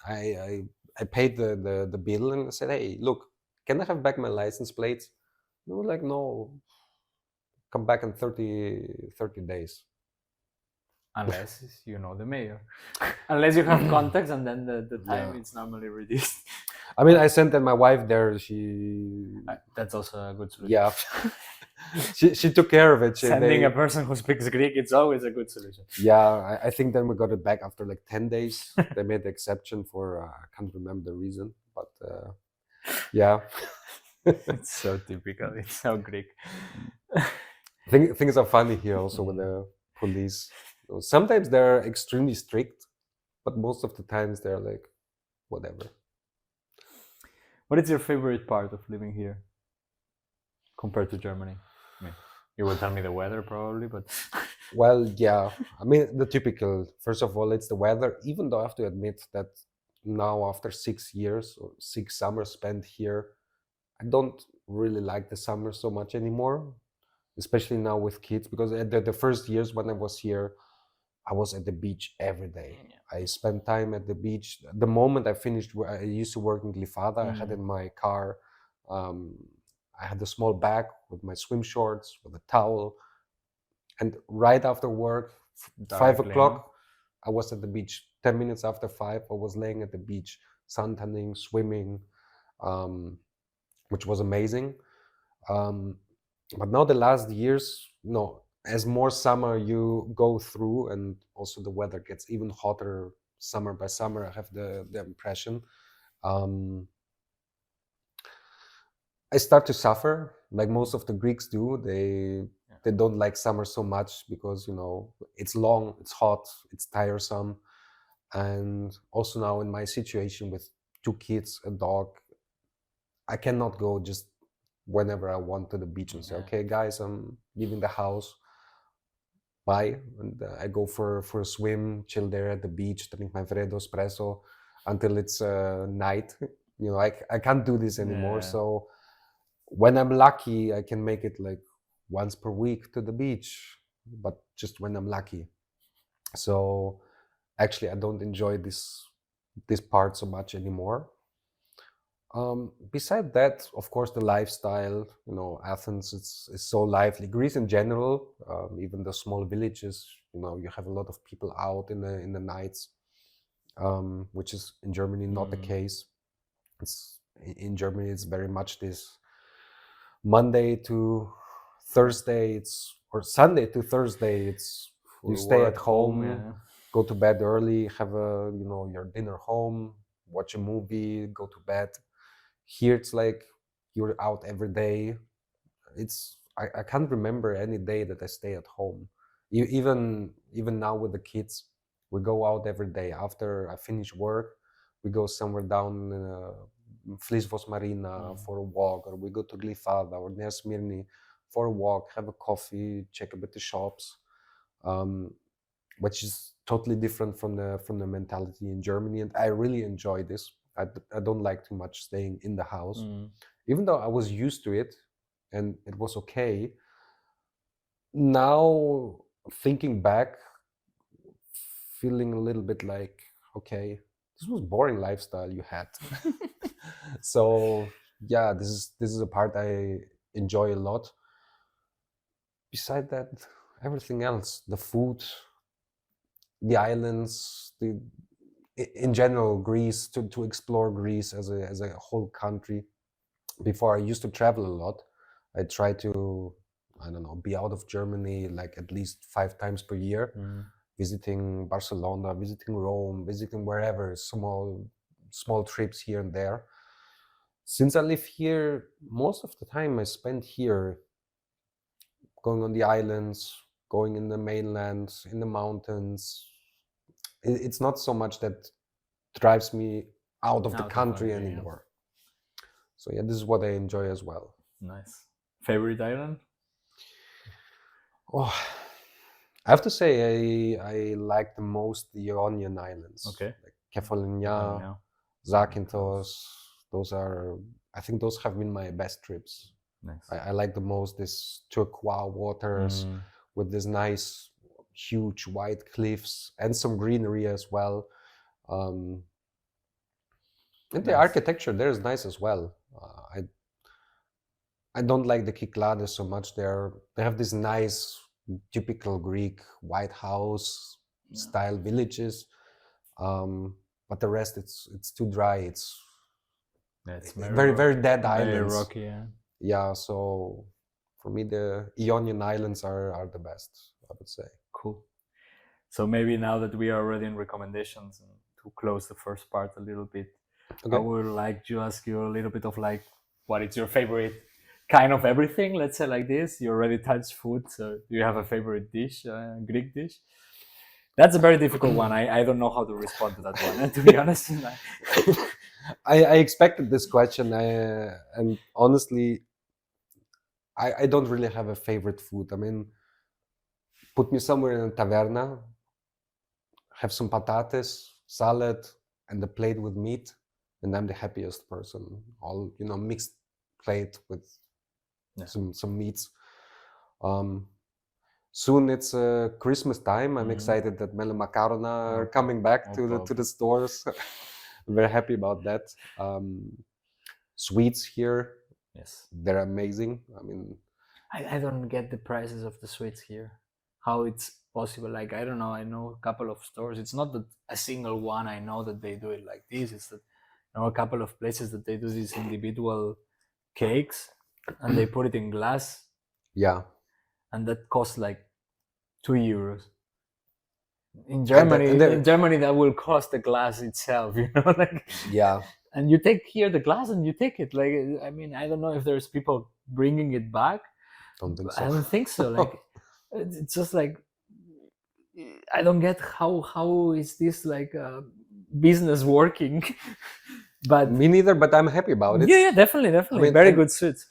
I paid the bill and I said, hey, look, can I have back my license plates? They were like, no, come back in 30 days. Unless you know the mayor. Unless you have contacts, and then the time is normally reduced. I mean, I sent my wife there. She That's also a good solution. yeah, she took care of it. Sending a person who speaks Greek, it's always a good solution. Yeah, I think then we got it back after like 10 days. They made the exception for I can't remember the reason, but yeah. It's so typical. It's so Greek. Things are funny here also with the police. Sometimes they're extremely strict, but most of the times they're like, whatever. What is your favorite part of living here compared to Germany? I mean, you will tell me the weather probably, but Well, yeah. I mean, the typical, first of all, it's the weather, even though I have to admit that now after 6 years or 6 summers spent here, I don't really like the summer so much anymore, especially now with kids, because the first years when I was here, I was at the beach every day. I spent time at the beach. The moment I finished, I used to work in Glifada. I had in my car, I had a small bag with my swim shorts, with a towel. And right after work, 5 o'clock, I was at the beach. 10 minutes after 5, I was laying at the beach, sun tanning, swimming, which was amazing. But now the last years, no, as more summer you go through and also the weather gets even hotter summer by summer, I have the impression. I start to suffer like most of the Greeks do. They don't like summer so much because, it's long, it's hot, it's tiresome. And also now in my situation with 2 kids, a dog, I cannot go just whenever I want to the beach and say, okay, guys, I'm leaving the house. Bye. And I go for a swim, chill there at the beach, drink my Freddo espresso until it's night. I can't do this anymore. So when I'm lucky, I can make it like once per week to the beach, but just when I'm lucky. So actually, I don't enjoy this part so much anymore. Beside that, of course, the lifestyle, Athens is so lively. Greece in general, even the small villages, you have a lot of people out in the nights, which is in Germany not the case. In Germany, it's very much this Monday to Thursday, or Sunday to Thursday, it's you stay at home, go to bed early, have your dinner home, watch a movie, go to bed. Here it's like you're out every day. I can't remember any day that I stay at home. Even now with the kids, we go out every day. After I finish work, we go somewhere down Flisvos Marina for a walk, or we go to Glifada or near Smyrni for a walk, have a coffee, check a bit the shops, which is totally different from the mentality in Germany. And I really enjoy this. I don't like too much staying in the house, even though I was used to it and it was okay. Now, thinking back, feeling a little bit like, okay, this was boring lifestyle you had. So yeah, this is a part I enjoy a lot. Beside that, everything else, the food, the islands, in general, Greece, to explore Greece as a whole country. Before, I used to travel a lot. I try to, I don't know, be out of Germany like at least 5 times per year, visiting Barcelona, visiting Rome, visiting wherever, small trips here and there. Since I live here, most of the time I spend here, going on the islands, going in the mainland, in the mountains. It's not so much that drives me out of the country anymore. So yeah, this is what I enjoy as well. Nice. Favorite island? Oh, I have to say I like the most the Ionian Islands. Okay. Like Kefalonia, Zakynthos. I think those have been my best trips. Nice. I like the most this turquoise waters with this nice, huge white cliffs and some greenery as well. And the Nice. architecture there is nice as well. I don't like the Kyklades so much. They have this nice, typical Greek White House style villages, but the rest it's too dry. It's It's very dead very islands. rocky. Yeah. Yeah, so for me the Ionian Islands are the best, I would say. Cool. So maybe now that we are already in recommendations and to close the first part a little bit, I Okay. would like to ask you a little bit of like, what is your favorite kind of everything? Let's say like this. You already touched food, so do you have a favorite dish, Greek dish? That's a very difficult one. I don't know how to respond to that one. And to be honest, I expected this question, and honestly, I don't really have a favorite food. I mean, put me somewhere in a taverna, have some patates, salad, and a plate with meat, and I'm the happiest person. All mixed plate with some meats. Soon it's Christmas time. I'm excited that Mele Macarona are coming back to the stores. I'm very happy about that. Sweets here, yes, they're amazing. I mean, I don't get the prices of the sweets here. How it's possible? Like I don't know. I know a couple of stores. It's not that a single one. I know that they do it like this. It's that I know a couple of places that they do these individual cakes and they put it in glass. Yeah, and that costs like €2. In Germany, that will cost the glass itself. Like yeah. And you take here the glass and you take it. Like I mean, I don't know if there's people bringing it back. Don't think so. I don't think so. Like it's just like I don't get how is this like business working. But me neither. But I'm happy about it. Yeah, definitely. I mean, very good sweets.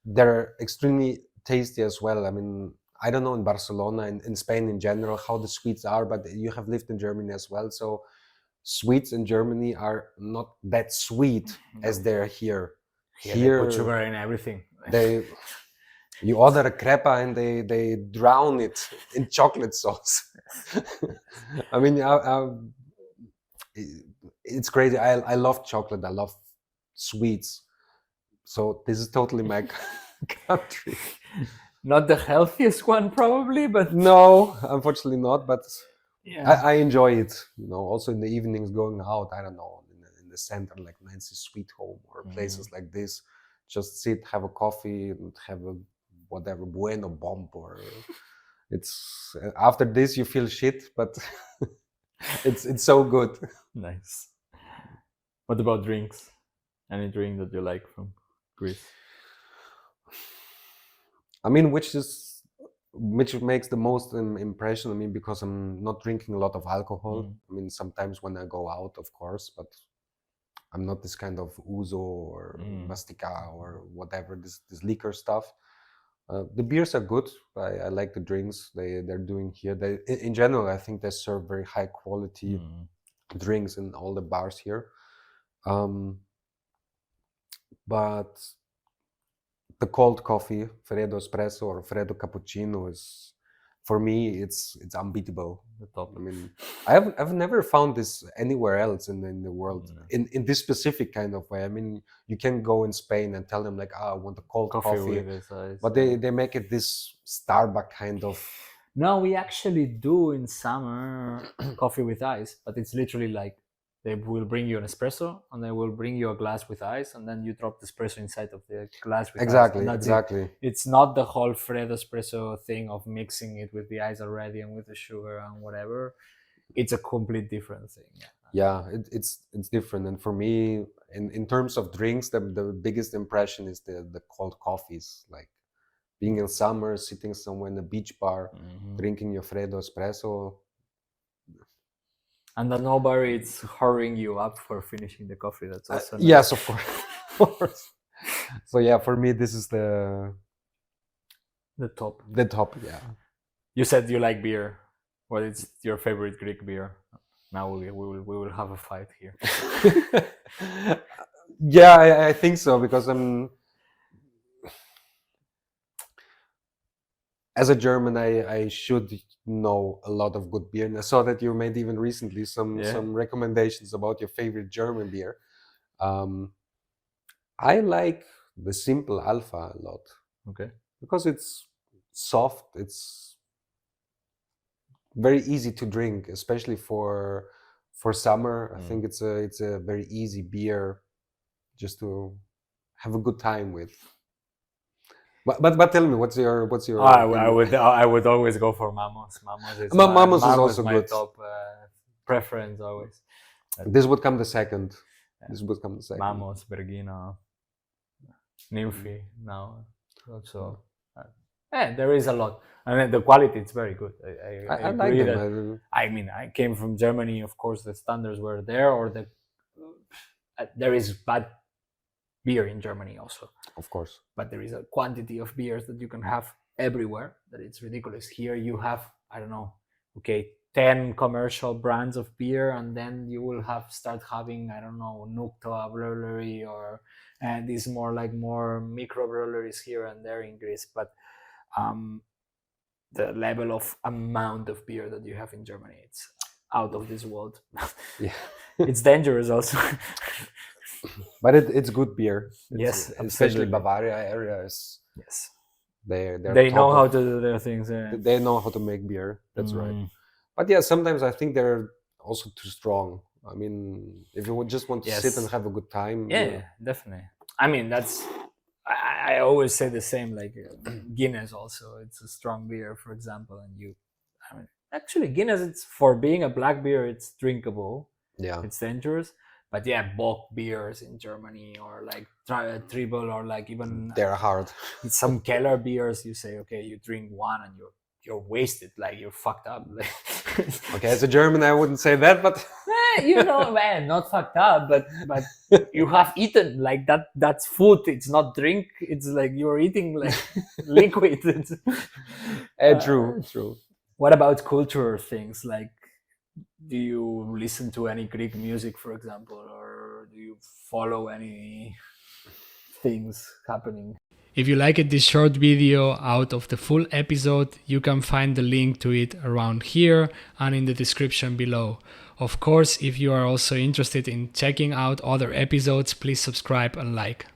They're extremely tasty as well. I mean, I don't know in Barcelona and in Spain in general how the sweets are, but you have lived in Germany as well. So sweets in Germany are not that sweet as they're here. Yeah, they put sugar in everything. You order a crepa and they drown it in chocolate sauce. I mean, it's crazy. I love chocolate. I love sweets. So this is totally my country. Not the healthiest one, probably, but no, unfortunately not. But yeah, I enjoy it. Also in the evenings, going out. I don't know, in the center, like Nancy's Sweet Home or places like this. Just sit, have a coffee, and have a whatever bueno bomb. Or it's after this you feel shit, but it's so good. Nice. What about drinks? Any drink that you like from Greece? I mean, which makes the most impression. I mean, because I'm not drinking a lot of alcohol. I mean, sometimes when I go out, of course, but I'm not this kind of ouzo or mastica or whatever, this liquor stuff. The beers are good. I like the drinks they're doing here. In general, I think they serve very high quality drinks in all the bars here. But the cold coffee, Freddo espresso or Freddo cappuccino, is for me it's unbeatable. The top. I mean, I've never found this anywhere else in the world in this specific kind of way. I mean, you can go in Spain and tell them like, I want a cold coffee with this ice, but they make it this Starbucks kind of. No, we actually do in summer coffee with ice, but it's literally like they will bring you an espresso and they will bring you a glass with ice, and then you drop the espresso inside of the glass with ice. Exactly. It's not the whole Freddo espresso thing of mixing it with the ice already and with the sugar and whatever. It's a complete different thing. Yeah, it's different. And for me, in terms of drinks, the biggest impression is the cold coffees. Like being in summer, sitting somewhere in a beach bar, drinking your Freddo espresso. And then nobody is hurrying you up for finishing the coffee. That's also nice. Yes, of course. So yeah, for me this is the top. The top, yeah. You said you like beer. What is your favorite Greek beer? Now we will have a fight here. Yeah, I think so, because as a German, I should know a lot of good beer, and I saw that you made even recently some recommendations about your favorite German beer. I like the simple Alpha a lot. Okay. Because it's soft, it's very easy to drink, especially for summer. I think it's a very easy beer just to have a good time with. But tell me, what's your I would always go for Mamos. Mamos is also my good. top preference always. This would come the second. This would come the second. Mamos, Bergina, Nymphy now also. There is a lot. I mean, the quality is very good. I like agree them. I mean, I came from Germany. Of course, the standards were there, or there is bad beer in Germany also. Of course. But there is a quantity of beers that you can have everywhere that it's ridiculous. Here you have, I don't know, 10 commercial brands of beer, and then you will start having, I don't know, Nukta brewery, and these more micro breweries here and there in Greece. But the level of amount of beer that you have in Germany, it's out of this world. Yeah. It's dangerous also. But it's good beer. Yes, especially Bavaria area is. Yes. They know how to do their things. They know how to make beer. That's right. But yeah, sometimes I think they're also too strong. I mean, if you just want to sit and have a good time. Yeah, definitely. I mean, that's. I always say the same. Like Guinness, also, it's a strong beer, for example, and actually Guinness, it's for being a black beer, it's drinkable. Yeah, it's dangerous. But yeah, Bock beers in Germany, or like Triple, or like even they're hard. Some Keller beers, you say, okay, you drink one and you're wasted, like you're fucked up. Okay, as a German, I wouldn't say that, but man, not fucked up, but you have eaten like that. That's food. It's not drink. It's like you're eating like liquid. True. What about cultural things? Like, do you listen to any Greek music, for example, or do you follow any things happening? If you liked this short video out of the full episode, you can find the link to it around here and in the description below. Of course, if you are also interested in checking out other episodes, please subscribe and like.